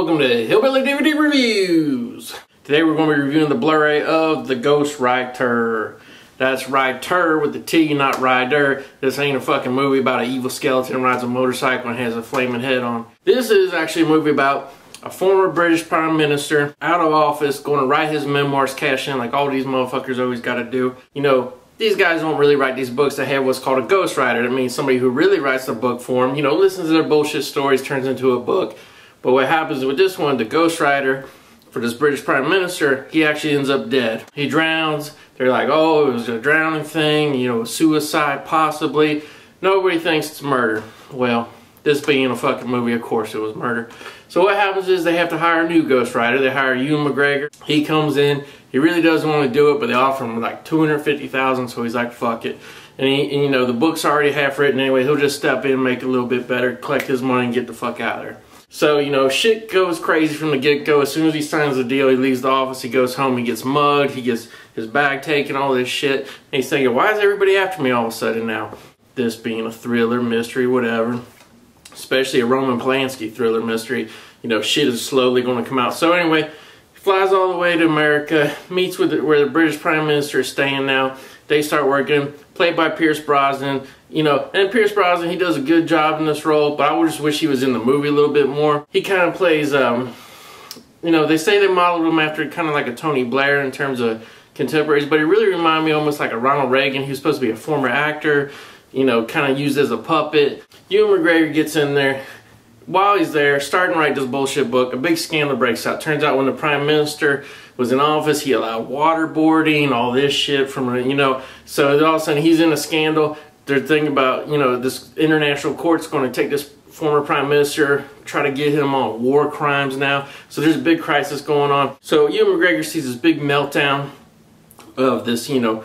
welcome to Hillbilly DVD Reviews. Today we're going to be reviewing the Blu-ray of The Ghost Writer. That's writer with the T, not rider. This ain't a fucking movie about an evil skeleton who rides a motorcycle and has a flaming head on. This is actually a movie about a former British Prime Minister out of office going to write his memoirs, cash in like all these motherfuckers always got to do. You know, these guys don't really write these books. They have what's called a ghostwriter. That means somebody who really writes the book for them, you know, listens to their bullshit stories, turns into a book. But what happens with this one, the ghostwriter for this British Prime Minister, he actually ends up dead. He drowns. They're like, oh, it was a drowning thing, you know, suicide possibly. Nobody thinks it's murder. Well, this being a fucking movie, of course it was murder. So what happens is they have to hire a new ghostwriter. They hire Ewan McGregor. He comes in. He really doesn't want to do it, but they offer him like $250,000, so he's like, fuck it. And you know, the book's already half written anyway. He'll just step in, make it a little bit better, collect his money, and get the fuck out of there. So, you know, shit goes crazy from the get-go. As soon as he signs the deal, he leaves the office, he goes home, he gets mugged, he gets his bag taken, all this shit. And he's thinking, why is everybody after me all of a sudden now? This being a thriller, mystery, whatever. Especially a Roman Polanski thriller mystery. You know, shit is slowly going to come out. So anyway, he flies all the way to America, meets with where the British Prime Minister is staying now. They start working, played by Brosnan. You know, and Brosnan, he does a good job in this role, but I just wish he was in the movie a little bit more. He kind of plays, you know, they say they modeled him after kind of like a Tony Blair in terms of contemporaries, but he really reminded me almost like a Ronald Reagan. He was supposed to be a former actor, you know, kind of used as a puppet. Ewan McGregor gets in there. While he's there, starting to write this bullshit book, a big scandal breaks out. Turns out when the Prime Minister was in office, he allowed waterboarding, all this shit from, you know, so all of a sudden he's in a scandal. They're thinking about, you know, this international court's going to take this former Prime Minister, try to get him on war crimes now. So there's a big crisis going on. So Ewan McGregor sees this big meltdown of this, you know,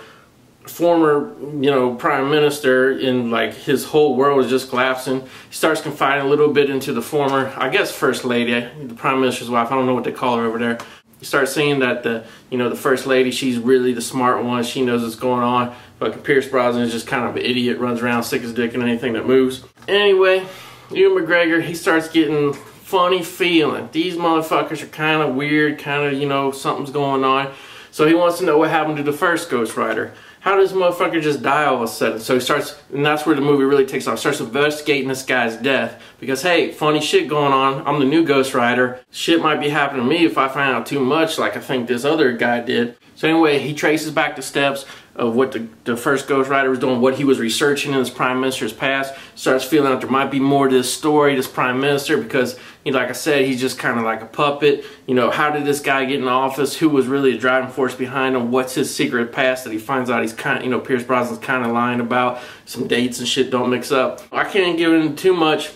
former, you know, Prime Minister, in like his whole world is just collapsing. He starts confiding a little bit into the former, I guess, First Lady, the Prime Minister's wife. I don't know what they call her over there. You start seeing that the, you know, the First Lady, she's really the smart one. She knows what's going on. Fucking Brosnan is just kind of an idiot, runs around, stick his dick in anything that moves. Anyway, Ewan McGregor, he starts getting funny feeling. These motherfuckers are kind of weird, kind of, you know, something's going on. So he wants to know what happened to the first ghostwriter. How does this motherfucker just die all of a sudden? So he starts, and that's where the movie really takes off. Starts investigating this guy's death. Because, hey, funny shit going on. I'm the new ghostwriter. Shit might be happening to me if I find out too much like I think this other guy did. So anyway, he traces back the steps of what the first ghostwriter was doing, what he was researching in his Prime Minister's past. Starts feeling like there might be more to this story, this Prime Minister, because, you know, like I said, he's just kind of like a puppet. You know, how did this guy get in office? Who was really the driving force behind him? What's his secret past that he finds out he's kind of, you know, Brosnan's kind of lying about? Some dates and shit don't mix up. I can't give into too much.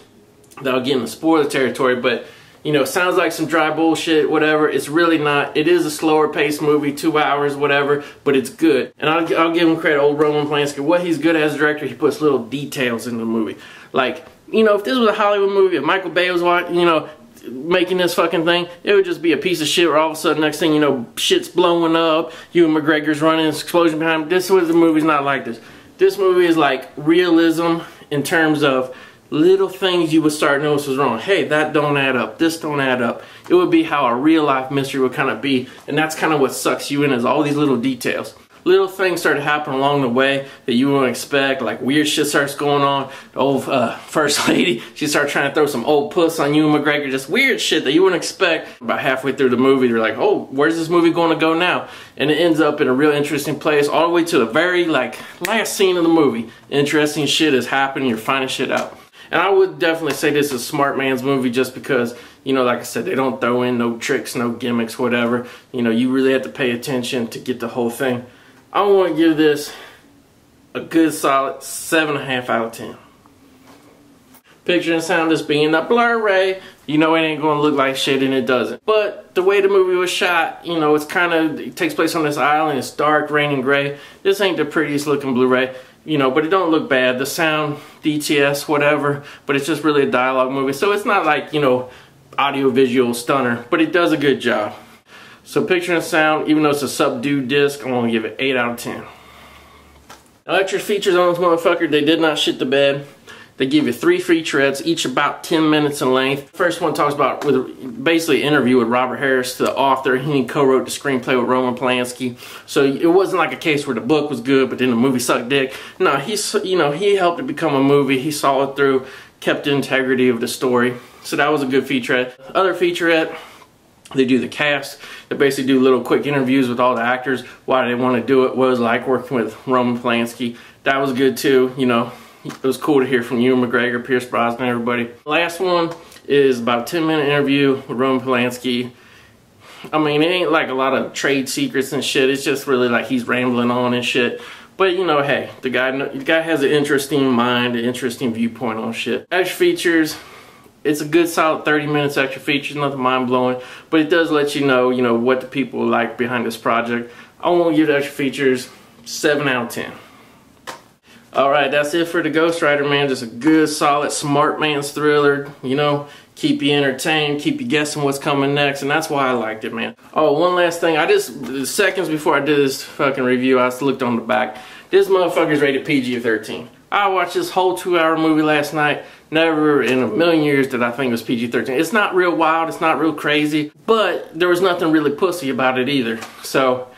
That'll get into spoiler territory, but, you know, sounds like some dry bullshit, whatever. It's really not. It is a slower paced movie, 2 hours, whatever, but it's good. And I'll give him credit, old Roman Polanski. What he's good as a director, he puts little details in the movie. Like, you know, if this was a Hollywood movie, if Michael Bay was, you know, making this fucking thing, it would just be a piece of shit where all of a sudden, next thing you know, shit's blowing up, Ewan McGregor's running, this explosion behind him. This was the movie's not like this. This movie is like realism in terms of little things you would start noticing was wrong. Hey, that don't add up. This don't add up. It would be how a real life mystery would kind of be, and that's kind of what sucks you in, is all these little details. Little things start to happen along the way that you wouldn't expect. Like weird shit starts going on. The old First Lady, she starts trying to throw some old puss on Ewan McGregor. Just weird shit that you wouldn't expect. About halfway through the movie, they're like, oh, where's this movie going to go now? And it ends up in a real interesting place all the way to the very like last scene of the movie. Interesting shit is happening. You're finding shit out. And I would definitely say this is a smart man's movie just because, you know, like I said, they don't throw in no tricks, no gimmicks, whatever. You know, you really have to pay attention to get the whole thing. I want to give this a good solid 7.5 out of 10. Picture and sound just being a Blu-ray, you know it ain't going to look like shit, and it doesn't. But the way the movie was shot, you know, it's kind of, it takes place on this island, it's dark, raining gray. This ain't the prettiest looking Blu-ray. You know, but it don't look bad. The sound, DTS, whatever, but it's just really a dialogue movie. So it's not like, you know, audio-visual stunner, but it does a good job. So picture and sound, even though it's a subdued disc, I'm going to give it 8 out of 10. Now, extra features on this motherfucker, they did not shit the bed. They give you 3 featurettes, each about 10 minutes in length. First one talks about basically an interview with Robert Harris, the author. He co-wrote the screenplay with Roman Polanski. So it wasn't like a case where the book was good, but then the movie sucked dick. No, he helped it become a movie. He saw it through, kept the integrity of the story. So that was a good featurette. Other featurette, they do the cast. They basically do little quick interviews with all the actors, why they want to do it, what it was like working with Roman Polanski. That was good too, you know. It was cool to hear from Ewan McGregor, Pierce Brosnan, everybody. Last one is about a 10-minute interview with Roman Polanski. I mean, it ain't like a lot of trade secrets and shit. It's just really like he's rambling on and shit. But you know, hey, the guy has an interesting mind, an interesting viewpoint on shit. Extra features. It's a good solid 30 minutes extra features, nothing mind-blowing, but it does let you know, what the people like behind this project. I want to give the extra features 7 out of 10. Alright, that's it for the Ghost Rider, man. Just a good, solid, smart man's thriller, keep you entertained, keep you guessing what's coming next, and that's why I liked it, man. Oh, one last thing. Seconds before I did this fucking review, I just looked on the back. This motherfucker's rated PG-13. I watched this whole 2-hour movie last night. Never in a million years did I think it was PG-13. It's not real wild, it's not real crazy, but there was nothing really pussy about it either. So,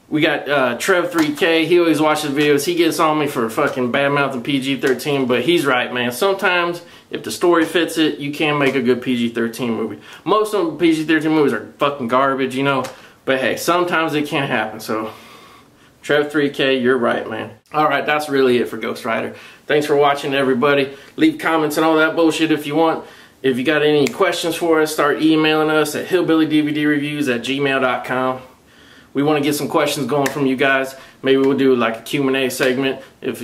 we got Trev 3K, he always watches videos. He gets on me for fucking bad-mouthing PG-13, but he's right, man. Sometimes, if the story fits it, you can make a good PG-13 movie. Most of the PG-13 movies are fucking garbage, but hey, sometimes it can happen, so Trev 3K, you're right, man. Alright, that's really it for Ghost Rider. Thanks for watching, everybody. Leave comments and all that bullshit if you want. If you got any questions for us, start emailing us at hillbillydvdreviews@gmail.com. We want to get some questions going from you guys. Maybe we'll do like a Q&A segment. If,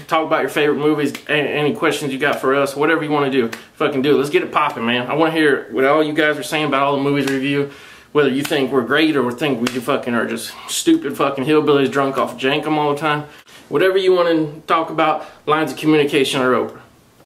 talk about your favorite movies, any questions you got for us, whatever you want to do, fucking do it. Let's get it popping, man. I want to hear what all you guys are saying about all the movies review. Whether you think we're great or think we fucking are just stupid fucking hillbillies drunk off jankum all the time. Whatever you want to talk about, lines of communication are open.